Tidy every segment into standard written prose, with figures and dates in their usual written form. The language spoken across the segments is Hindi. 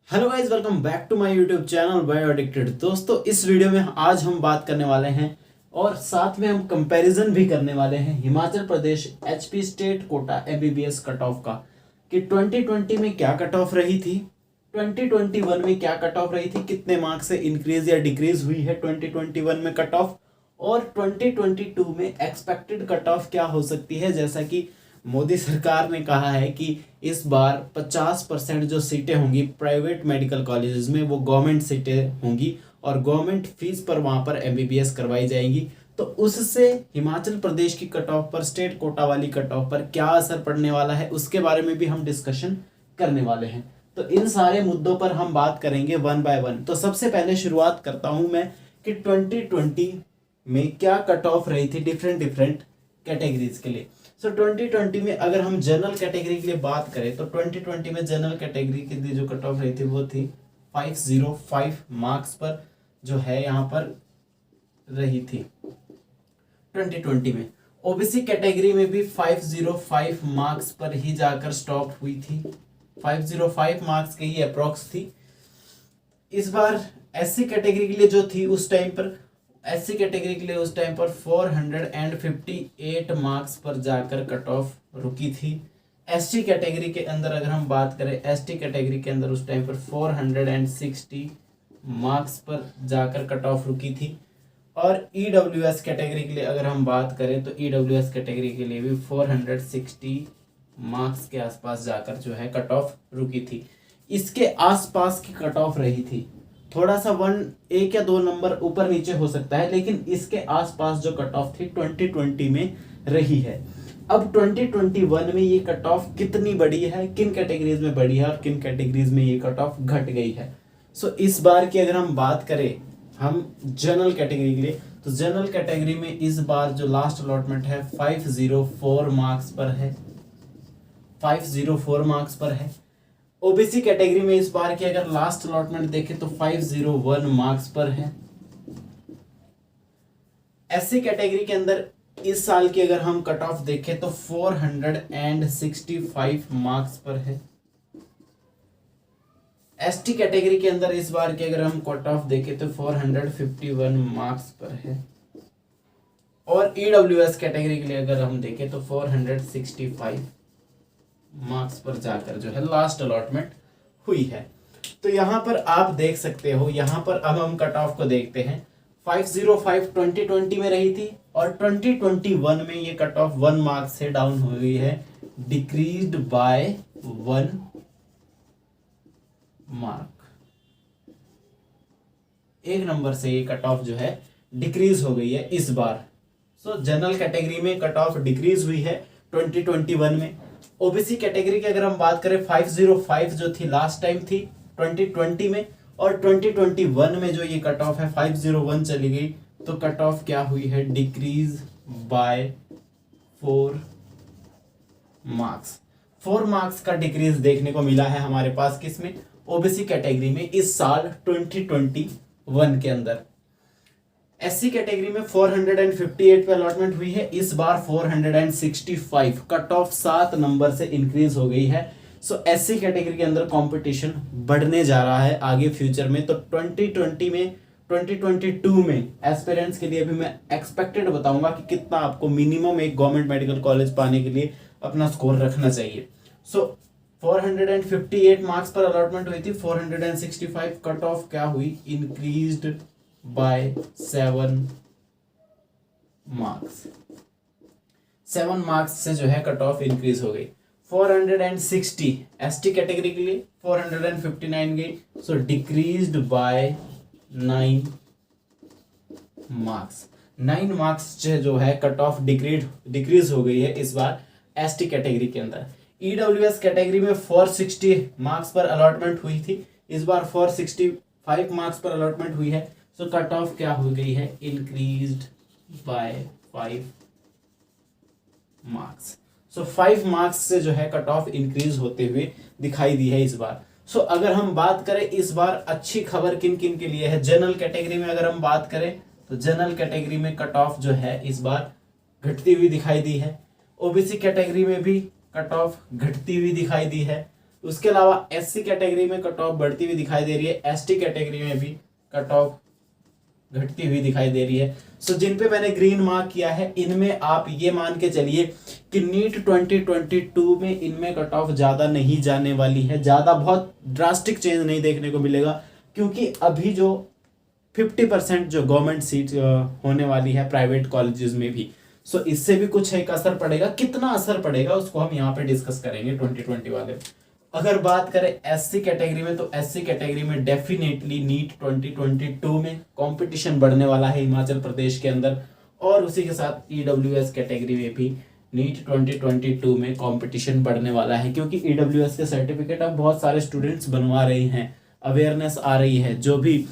Hello guys, welcome back to my YouTube channel bio addicted. दोस्तों, इस वीडियो में आज हम बात करने वाले हैं और साथ में हम कंपैरिजन भी करने वाले हैं Himachal Pradesh HP state quota MBBS cut off का कि 2020 में क्या कट ऑफ रही थी, 2021 में क्या कट ऑफ रही थी, कितने मार्क्स से इंक्रीज या डिक्रीज हुई है 2021 में कट ऑफ, और 2022 में एक्सपेक्टेड कट ऑफ क्या हो सकती है। जैसा कि मोदी सरकार ने कहा है कि इस बार 50% जो सीटें होंगी प्राइवेट मेडिकल कॉलेजेस में वो गवर्नमेंट सीटें होंगी और गवर्नमेंट फीस पर वहां पर एमबीबीएस करवाई जाएंगी। तो उससे हिमाचल प्रदेश की कट ऑफ पर, स्टेट कोटा वाली कट ऑफ पर क्या असर पड़ने वाला है, उसके बारे में भी हम डिस्कशन करने वाले हैं। तो इन सारे मुद्दों पर हम बात करेंगे वन बाय वन। तो सबसे पहले शुरुआत करता हूं मैं कि 2020 में क्या कट ऑफ रही थी डिफरेंट कैटेगरीज के लिए। सो 2020 में अगर हम जनरल कैटेगरी के लिए बात करें तो 2020 में जनरल कैटेगरी के लिए जो कट ऑफ रही थी वो थी 505 मार्क्स पर जो है यहाँ पर रही थी 2020 में। ओबीसी कैटेगरी में भी 505 मार्क्स पर ही जाकर स्टॉप हुई थी, 505 मार्क्स की ही अप्रोक्स थी। इस बार एससी कैटेगरी के लिए जो थी उस टाइम पर, एससी कैटेगरी के लिए उस टाइम पर 458 मार्क्स पर जाकर कट ऑफ रुकी थी। एसटी कैटेगरी के अंदर अगर हम बात करें, एसटी कैटेगरी के अंदर उस टाइम पर 460 मार्क्स पर जाकर कट ऑफ रुकी थी। और ईडब्ल्यूएस कैटेगरी के लिए अगर हम बात करें तो ईडब्ल्यूएस कैटेगरी के लिए भी 460 मार्क्स के आसपास जाकर जो है कट ऑफ रुकी थी। इसके आसपास की कट ऑफ रही थी, थोड़ा सा एक या दो नंबर ऊपर नीचे हो सकता है, लेकिन इसके आसपास जो कट ऑफ थी 2020 में रही है। अब 2021 में ये कट ऑफ कितनी बड़ी है, किन कैटेगरीज में बढ़ी है और किन कैटेगरीज में ये कट ऑफ घट गई है। सो इस बार की अगर हम बात करें हम जनरल कैटेगरी के लिए, तो जनरल कैटेगरी में इस बार जो लास्ट अलॉटमेंट है 504 मार्क्स पर है, 504 मार्क्स पर है। ओबीसी कैटेगरी में इस बार की अगर लास्ट अलॉटमेंट देखें तो 501 मार्क्स पर है। एससी कैटेगरी के अंदर इस साल की अगर हम कट ऑफ देखें तो 465 मार्क्स पर है। एसटी कैटेगरी के अंदर इस बार की अगर हम कट ऑफ देखें तो 451 मार्क्स पर है। और ईडब्ल्यूएस कैटेगरी के लिए अगर हम देखें तो 465 मार्क्स पर जाकर जो है लास्ट अलॉटमेंट हुई है। तो यहां पर आप देख सकते हो, यहां पर अब हम कट ऑफ को देखते हैं। 505 2020 में रही थी और 2021 में ये कट ऑफ 1 मार्क्स से डाउन हो गई है, डिक्रीज्ड बाय 1 मार्क। एक नंबर से ये कट ऑफ जो है डिक्रीज हो गई है इस बार। सो जनरल कैटेगरी में कट ऑफ डिक्रीज हुई है 2021 में। ओबीसी कैटेगरी की अगर हम बात करें 505 जो थी लास्ट टाइम थी 2020 में, और 2021 में जो ये कट ऑफ है 501 चली गई। तो कट ऑफ क्या हुई है, डिक्रीज बाय 4 मार्क्स। 4 मार्क्स का डिक्रीज देखने को मिला है हमारे पास किसमें, ओबीसी कैटेगरी में इस साल 2021 के अंदर। एससी कैटेगरी में 458 पे अलॉटमेंट हुई है, इस बार 465, कट ऑफ 7 नंबर से इंक्रीज हो गई है। सो एससी कैटेगरी के अंदर कंपटीशन बढ़ने जा रहा है आगे फ्यूचर में। तो 2020 में 2022 में एस्पिरेंट्स के लिए भी मैं एक्सपेक्टेड बताऊंगा कि कितना आपको मिनिमम एक गवर्नमेंट मेडिकल कॉलेज पाने के लिए अपना स्कोर रखना चाहिए। सो 458 मार्क्स पर अलॉटमेंट हुई थी, 465 कट ऑफ क्या हुई, इंक्रीज्ड बाय 7 मार्क्स। 7 मार्क्स से जो है कट ऑफ इंक्रीज हो गई। 460 एसटी कैटेगरी के लिए 459 गई, सो डिक्रीज्ड बाय 9 मार्क्स। 9 मार्क्स से जो है कट ऑफ डिक्रीज हो गई है इस बार एसटी कैटेगरी के अंदर। ईडब्ल्यूएस कैटेगरी में 460 मार्क्स पर अलॉटमेंट हुई थी, इस बार 465 मार्क्स पर अलॉटमेंट हुई है। सो कट ऑफ क्या हो गई है, increased by 5 marks. So 5 marks से जो है कट ऑफ इंक्रीज होते हुए दिखाई दी है इस बार। सो अगर हम बात करें इस बार अच्छी खबर किन किन के लिए है, जनरल कैटेगरी में अगर हम बात करें तो जनरल कैटेगरी में कट ऑफ जो है इस बार घटती हुई दिखाई दी है। ओबीसी कैटेगरी में भी कट ऑफ घटती हुई दिखाई दी है। उसके अलावा SC कैटेगरी में कट ऑफ बढ़ती हुई दिखाई दे रही है, ST कैटेगरी में भी कट ऑफ घटती हुई दिखाई दे रही है। सो जिन पे मैंने ग्रीन मार्क किया है इनमें आप ये मान के चलिए कि नीट 2022 में इनमें कट ऑफ ज़्यादा नहीं जाने वाली है, ज़्यादा बहुत ड्रास्टिक चेंज नहीं देखने को मिलेगा, क्योंकि अभी जो 50% जो गवर्नमेंट सीट होने वाली है प्राइवेट कॉलेजेस में भी, सो इससे भी कुछ एक असर पड़ेगा। कितना असर पड़ेगा उसको हम यहाँ पे डिस्कस करेंगे 2020 वाले। अगर बात करें SC कैटेगरी में, तो SC कैटेगरी में डेफिनेटली नीट 2022 में कंपटीशन बढ़ने वाला है हिमाचल प्रदेश के अंदर, और उसी के साथ EWS कैटेगरी में भी नीट 2022 में कंपटीशन बढ़ने वाला है, क्योंकि EWS के सर्टिफिकेट अब बहुत सारे स्टूडेंट्स बनवा रहे हैं, अवेयरनेस आ रही है, जो भी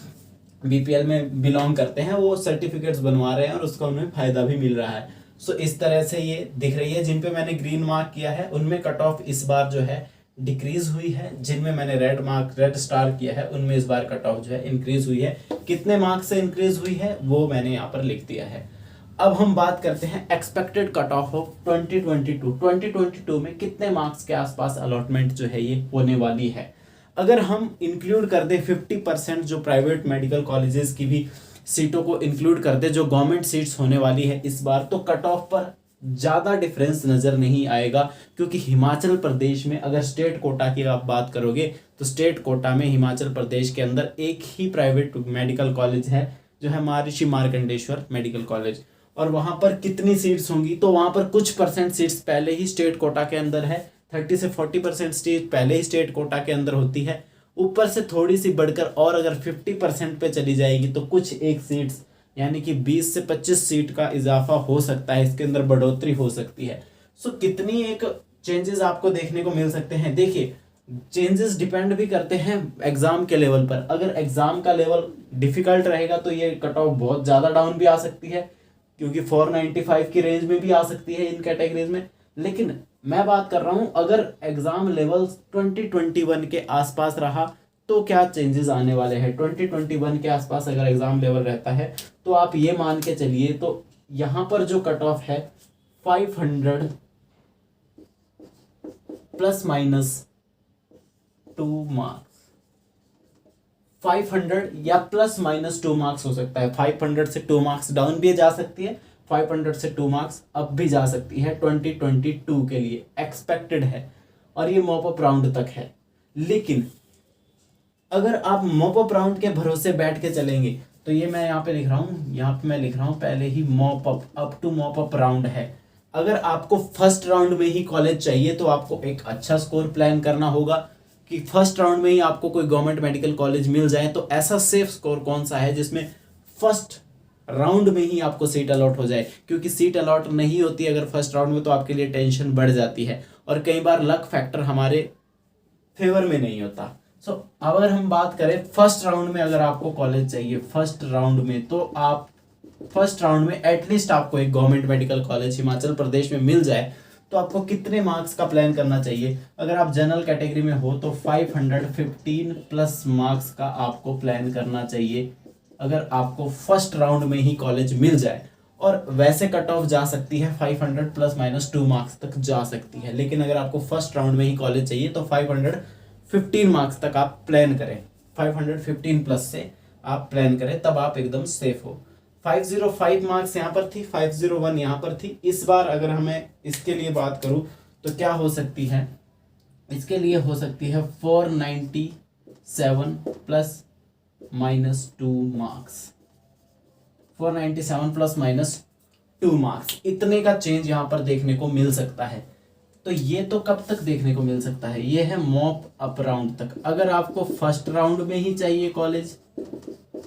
BPL में बिलोंग करते हैं वो सर्टिफिकेट्स बनवा रहे हैं और उसका उन्हें फायदा भी मिल रहा है। सो इस तरह से ये दिख रही है। जिन पे मैंने ग्रीन मार्क किया है उनमें कट ऑफ इस बार जो है डिक्रीज हुई है, जिनमें मैंने रेड स्टार किया है उनमें इस बार कट ऑफ जो है इंक्रीज हुई है। कितने मार्क्स से इंक्रीज हुई है वो मैंने यहाँ पर लिख दिया है। अब हम बात करते हैं एक्सपेक्टेड कट ऑफ 2022 में कितने मार्क्स के आसपास अलॉटमेंट जो है ये होने वाली है। अगर हम इंक्लूड कर दें 50% जो प्राइवेट मेडिकल कॉलेजेस की भी सीटों को इंक्लूड कर दे जो गवर्नमेंट सीट्स होने वाली है इस बार, तो कट ऑफ पर ज़्यादा डिफरेंस नज़र नहीं आएगा, क्योंकि हिमाचल प्रदेश में अगर स्टेट कोटा की आप बात करोगे तो स्टेट कोटा में हिमाचल प्रदेश के अंदर एक ही प्राइवेट मेडिकल कॉलेज है जो है महर्षि मार्कंडेश्वर मेडिकल कॉलेज, और वहाँ पर कितनी सीट्स होंगी, तो वहाँ पर कुछ परसेंट सीट्स पहले ही स्टेट कोटा के अंदर है, 30 से 40% सीट पहले ही स्टेट कोटा के अंदर होती है। ऊपर से थोड़ी सी बढ़कर और अगर 50% पे चली जाएगी तो कुछ एक सीट्स यानी कि 20 से 25 सीट का इजाफा हो सकता है, इसके अंदर बढ़ोतरी हो सकती है। सो कितनी एक चेंजेस आपको देखने को मिल सकते हैं। देखिए चेंजेस डिपेंड भी करते हैं एग्जाम के लेवल पर। अगर एग्जाम का लेवल डिफिकल्ट रहेगा तो ये कट ऑफ बहुत ज़्यादा डाउन भी आ सकती है, क्योंकि 495 की रेंज में भी आ सकती है इन कैटेगरीज में। लेकिन मैं बात कर रहा हूं अगर एग्जाम लेवल 2021 के आसपास रहा तो क्या चेंजेस आने वाले हैं। 2021 के आसपास अगर एग्जाम लेवल रहता है तो आप ये मान के चलिए, तो यहां पर जो कट ऑफ है 500 प्लस माइनस 2 मार्क्स, 500 या प्लस माइनस 2 मार्क्स हो सकता है। 500 से 2 मार्क्स डाउन भी जा सकती है, 500 से 2 मार्क्स अप भी जा सकती है 2022 के लिए एक्सपेक्टेड है, और ये मॉप अप राउंड तक है। लेकिन अगर आप मॉप अप राउंड के भरोसे बैठ के चलेंगे तो ये मैं यहाँ पे लिख रहा हूँ, यहाँ पे मैं लिख रहा हूँ पहले ही mop up to mop up round है। अगर आपको फर्स्ट राउंड में ही कॉलेज चाहिए तो आपको एक अच्छा स्कोर प्लान करना होगा कि फर्स्ट राउंड में ही आपको कोई गवर्नमेंट मेडिकल कॉलेज मिल जाए। तो ऐसा सेफ स्कोर कौन सा है जिसमें फर्स्ट राउंड में ही आपको सीट अलॉट हो जाए, क्योंकि सीट अलॉट नहीं होती अगर फर्स्ट राउंड में तो आपके लिए टेंशन बढ़ जाती है, और कई बार लक फैक्टर हमारे फेवर में नहीं होता। सो अगर हम बात करें फर्स्ट राउंड में अगर आपको कॉलेज चाहिए फर्स्ट राउंड में, तो आप फर्स्ट राउंड में एटलीस्ट आपको एक government medical college Himachal Pradesh में मिल जाए तो आपको कितने मार्क्स का प्लान करना चाहिए। अगर आप जनरल कैटेगरी में हो तो 515 प्लस मार्क्स का आपको प्लान करना चाहिए अगर आपको फर्स्ट राउंड में ही कॉलेज मिल जाए। और वैसे कट ऑफ जा सकती है 500 प्लस माइनस 2 मार्क्स तक जा सकती है, लेकिन अगर आपको फर्स्ट राउंड में ही कॉलेज चाहिए तो 515 मार्क्स तक आप प्लान करें, 515 प्लस से आप प्लान करें, तब आप एकदम सेफ हो। 505 मार्क्स यहाँ पर थी, 501 यहाँ पर थी। इस बार अगर हमें इसके लिए बात करूँ तो क्या हो सकती है, इसके लिए हो सकती है 497 plus minus 2 marks, 497 plus minus 2 marks, इतने का चेंज यहाँ पर देखने को मिल सकता है। तो ये तो कब तक देखने को मिल सकता है, ये है मॉप अप राउंड तक। अगर आपको फर्स्ट राउंड में ही चाहिए कॉलेज,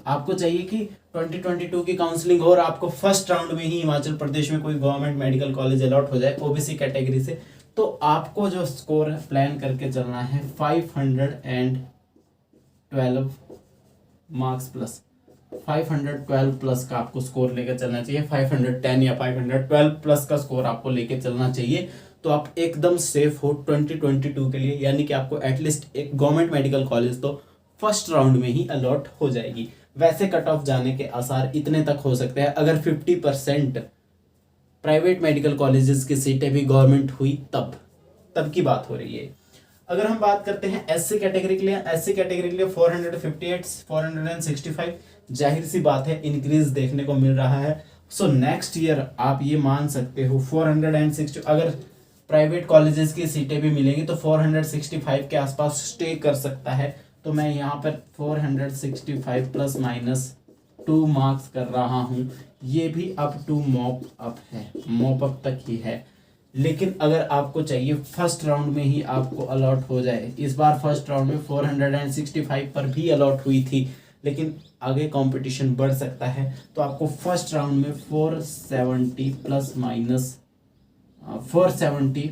आपको चाहिए कि 2022 की काउंसलिंग हो और आपको फर्स्ट राउंड में ही हिमाचल प्रदेश में कोई गवर्नमेंट मेडिकल कॉलेज अलॉट हो जाए ओबीसी कैटेगरी से, तो आपको जो स्कोर प्लान करके चलना है 512 मार्क्स प्लस, 512 प्लस का आपको स्कोर लेकर चलना चाहिए। 510 या 512 प्लस का स्कोर आपको लेकर चलना चाहिए, तो आप एकदम सेफ हो 2022 के लिए। यानी कि आपको एटलीस्ट एक गवर्नमेंट मेडिकल कॉलेज तो फर्स्ट राउंड में ही अलॉट हो जाएगी। वैसे कट ऑफ जाने के आसार इतने तक हो सकते हैं अगर 50% प्राइवेट मेडिकल कॉलेजेस की सीटें भी गवर्नमेंट हुई तब की बात हो रही है। अगर हम बात करते हैं एससी कैटेगरी के लिए, एससी कैटेगरी के लिए 458, 465, जाहिर सी बात है इंक्रीज देखने को मिल रहा है। सो नेक्स्ट ईयर आप ये मान सकते हो 460, अगर प्राइवेट कॉलेजेस की सीटें भी मिलेंगी तो 465 के आसपास स्टे कर सकता है। तो मैं यहाँ पर 465 प्लस माइनस 2 मार्क्स कर रहा हूँ। ये भी अप टू मॉप अप है, मॉप अप तक ही है। लेकिन अगर आपको चाहिए फर्स्ट राउंड में ही आपको अलॉट हो जाए, इस बार फर्स्ट राउंड में 465 पर भी अलॉट हुई थी, लेकिन आगे कंपटीशन बढ़ सकता है, तो आपको फर्स्ट राउंड में 470 plus minus 470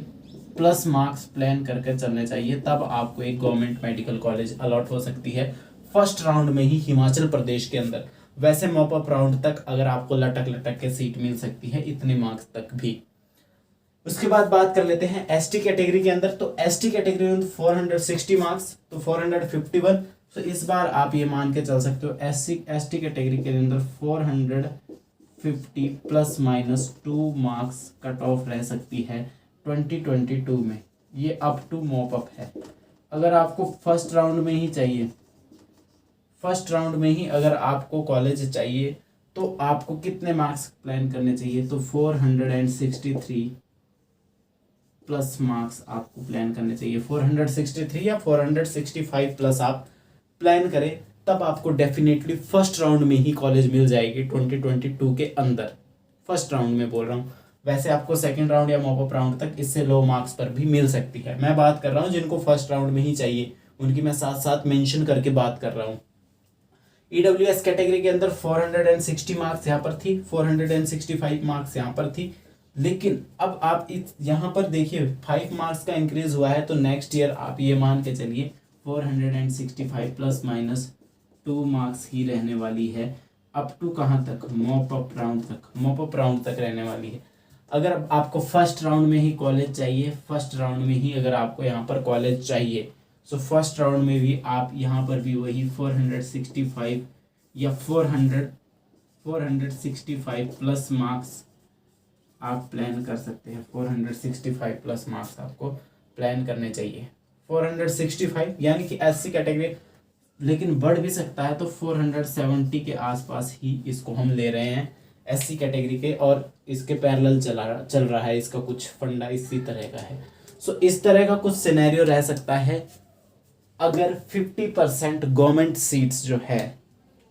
plus marks plan करके चलने चाहिए। तब आपको एक गवर्नमेंट मेडिकल कॉलेज अलॉट हो सकती है फर्स्ट राउंड में ही हिमाचल प्रदेश के अंदर। वैसे मॉप अप राउंड तक अगर आपको लटक लटक के सीट मिल सकती है, इतने मार्क्स तक भी। उसके बाद बात कर लेते हैं एसटी कैटेगरी के अंदर। तो एसटी कैटेगरी में 460 मार्क्स, तो 451। तो इस बार आप ये मान के चल सकते हो एसटी कैटेगरी के अंदर 450 plus minus 2 marks cut off रह सकती है 2022 में। ये अप टू मॉप अप है। अगर आपको फर्स्ट राउंड में ही चाहिए, फर्स्ट राउंड में ही अगर आपको कॉलेज चाहिए, तो आपको कितने मार्क्स प्लान करने चाहिए? तो 463 प्लस मार्क्स आपको प्लान करने चाहिए। 463 या 465 प्लस आप प्लान करें, तब आपको डेफिनेटली फर्स्ट राउंड में ही कॉलेज मिल जाएगी 2022 के अंदर। फर्स्ट राउंड में बोल रहा हूँ, वैसे आपको सेकंड राउंड या मॉप अप राउंड तक इससे लो मार्क्स पर भी मिल सकती है। मैं बात कर रहा हूँ जिनको फर्स्ट राउंड में ही चाहिए, उनकी मैं साथ साथ मेंशन करके बात कर रहा हूँ। ईडब्ल्यूएस कैटेगरी के अंदर 460 मार्क्स यहाँ पर थी, 465 मार्क्स यहाँ पर थी। लेकिन अब आप यहाँ पर देखिए 5 मार्क्स का इंक्रीज हुआ है, तो नेक्स्ट ईयर आप ये मान के चलिए 465 प्लस माइनस 2 मार्क्स ही रहने वाली है। अप टू कहाँ तक? मॉप अप राउंड तक, मॉप अप राउंड तक रहने वाली है। अगर आपको फर्स्ट राउंड में ही कॉलेज चाहिए, फर्स्ट राउंड में ही अगर आपको यहाँ पर कॉलेज चाहिए, सो फर्स्ट राउंड में भी आप यहाँ पर भी वही 465 या 465 प्लस मार्क्स आप प्लान कर सकते हैं। 465 प्लस मार्क्स आपको प्लान करने चाहिए। 465 यानी कि एससी कैटेगरी, लेकिन बढ़ भी सकता है, तो 470 के आसपास ही इसको हम ले रहे हैं एससी कैटेगरी के, और इसके पैरेलल चल रहा है इसका कुछ फंडा इसी तरह का है। सो इस तरह का कुछ सिनेरियो रह सकता है। अगर 50% गवर्नमेंट सीट्स जो है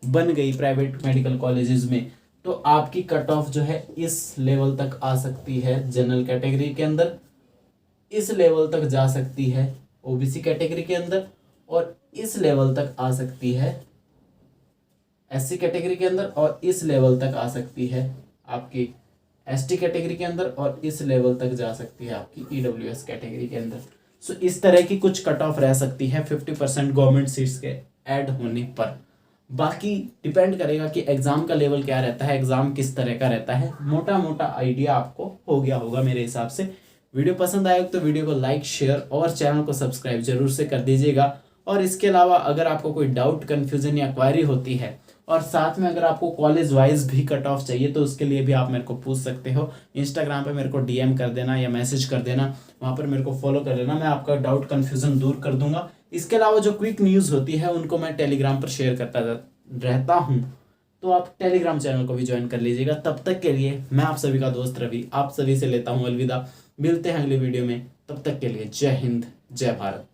बन गई प्राइवेट मेडिकल कॉलेजेस में, तो आपकी कट ऑफ जो है इस लेवल तक आ सकती है जनरल कैटेगरी के अंदर, इस लेवल तक जा सकती है ओबीसी कैटेगरी के अंदर, और इस लेवल तक आ सकती है एससी कैटेगरी के अंदर, और इस लेवल तक आ सकती है आपकी एसटी कैटेगरी के अंदर, और इस लेवल तक जा सकती है आपकी ईडब्ल्यूएस कैटेगरी के अंदर। सो इस तरह की कुछ कट ऑफ रह सकती है 50% गवर्नमेंट सीट्स के ऐड होने पर। बाकी डिपेंड करेगा कि एग्जाम का लेवल क्या रहता है, एग्जाम किस तरह का रहता है। मोटा मोटा आइडिया आपको हो गया होगा मेरे हिसाब से। वीडियो पसंद आए तो वीडियो को लाइक, शेयर और चैनल को सब्सक्राइब जरूर से कर दीजिएगा। और इसके अलावा अगर आपको कोई डाउट, कन्फ्यूजन या क्वायरी होती है, और साथ में अगर आपको कॉलेज वाइज भी कट ऑफ चाहिए, तो उसके लिए भी आप मेरे को पूछ सकते हो। इंस्टाग्राम पे मेरे को डीएम कर देना या मैसेज कर देना, वहाँ पर मेरे को फॉलो कर लेना, मैं आपका डाउट कन्फ्यूजन दूर कर दूंगा। इसके अलावा जो क्विक न्यूज़ होती है उनको मैं टेलीग्राम पर शेयर करता रहता हूँ, तो आप टेलीग्राम चैनल को भी ज्वाइन कर लीजिएगा। तब तक के लिए मैं आप सभी का दोस्त रवि आप सभी से लेता हूँ अलविदा। मिलते हैं अगले वीडियो में, तब तक के लिए जय हिंद, जय भारत।